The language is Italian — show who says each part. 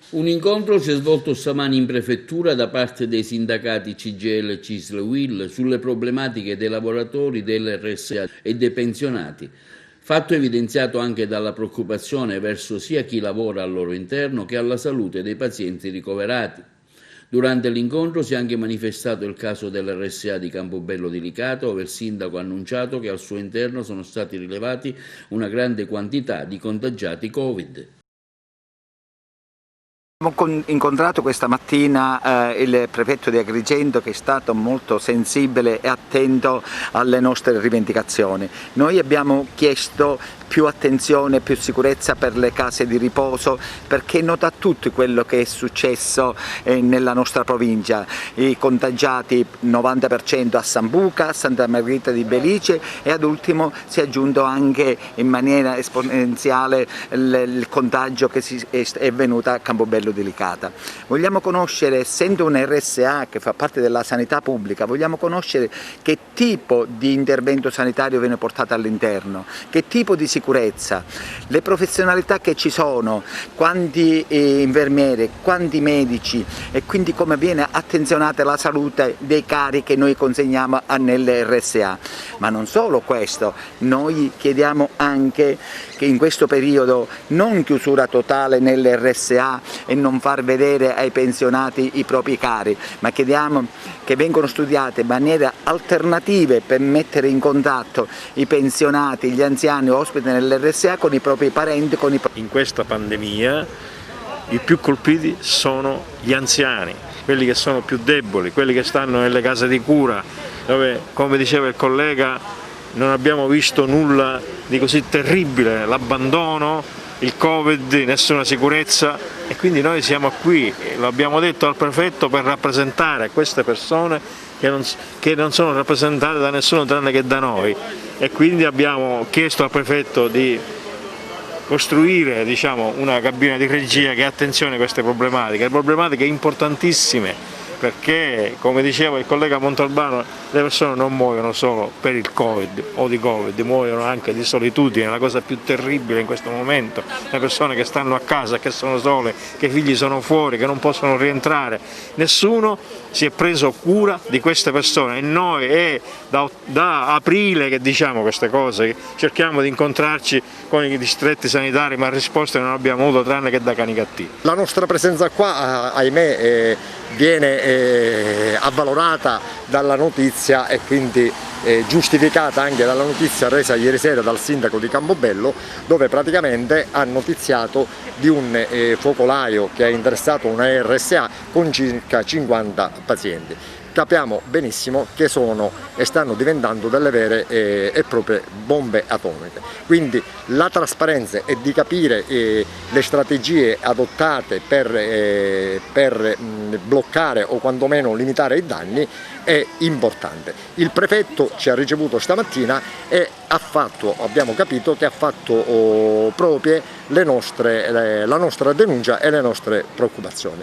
Speaker 1: Un incontro si è svolto stamani in prefettura da parte dei sindacati CGIL, CISL, UIL sulle problematiche dei lavoratori dell'RSA e dei pensionati, fatto evidenziato anche dalla preoccupazione verso sia chi lavora al loro interno che alla salute dei pazienti ricoverati. Durante l'incontro si è anche manifestato il caso dell'RSA di Campobello di Licata, dove il sindaco ha annunciato che al suo interno sono stati rilevati una grande quantità di contagiati Covid.
Speaker 2: Abbiamo incontrato questa mattina il prefetto di Agrigento, che è stato molto sensibile e attento alle nostre rivendicazioni. Noi abbiamo chiesto più attenzione, più sicurezza per le case di riposo, perché è noto a tutti quello che è successo nella nostra provincia. I contagiati 90% a Sambuca, a Santa Margherita di Belice, e ad ultimo si è aggiunto anche in maniera esponenziale il contagio che è venuto a Campobello di Licata. Vogliamo conoscere, essendo un RSA che fa parte della sanità pubblica, vogliamo conoscere che tipo di intervento sanitario viene portato all'interno, che tipo di sicurezza, le professionalità che ci sono, quanti infermieri, quanti medici, e quindi come viene attenzionata la salute dei cari che noi consegniamo nell'RSA. Ma non solo questo, noi chiediamo anche che in questo periodo non chiusura totale nell'RSA e non far vedere ai pensionati i propri cari, ma chiediamo che vengano studiate maniere alternative per mettere in contatto i pensionati, gli anziani ospiti nell'RSA con i propri parenti.
Speaker 3: In questa pandemia i più colpiti sono gli anziani, quelli che sono più deboli, quelli che stanno nelle case di cura, dove, come diceva il collega, non abbiamo visto nulla di così terribile, l'abbandono, il Covid, nessuna sicurezza, e quindi noi siamo qui, lo abbiamo detto al prefetto, per rappresentare queste persone che non sono rappresentate da nessuno tranne che da noi, e quindi abbiamo chiesto al prefetto di costruire, diciamo, una cabina di regia che attenzione a queste problematiche importantissime, perché, come diceva il collega Montalbano, le persone non muoiono solo per il Covid o di Covid, muoiono anche di solitudine, la cosa più terribile in questo momento, le persone che stanno a casa, che sono sole, che i figli sono fuori, che non possono rientrare. Nessuno si è preso cura di queste persone, e noi è da aprile che diciamo queste cose, cerchiamo di incontrarci con i distretti sanitari, ma risposte non abbiamo avuto tranne che da cani cattivi.
Speaker 4: La nostra presenza qua, ahimè, viene avvalorata dalla notizia, e quindi giustificata anche dalla notizia resa ieri sera dal sindaco di Campobello, dove praticamente ha notiziato di un focolaio che ha interessato una RSA con circa 50 pazienti. Capiamo benissimo che sono e stanno diventando delle vere e proprie bombe atomiche. Quindi la trasparenza e di capire le strategie adottate per bloccare o quantomeno limitare i danni è importante. Il prefetto ci ha ricevuto stamattina e abbiamo capito che ha fatto proprie la nostra denuncia e le nostre preoccupazioni.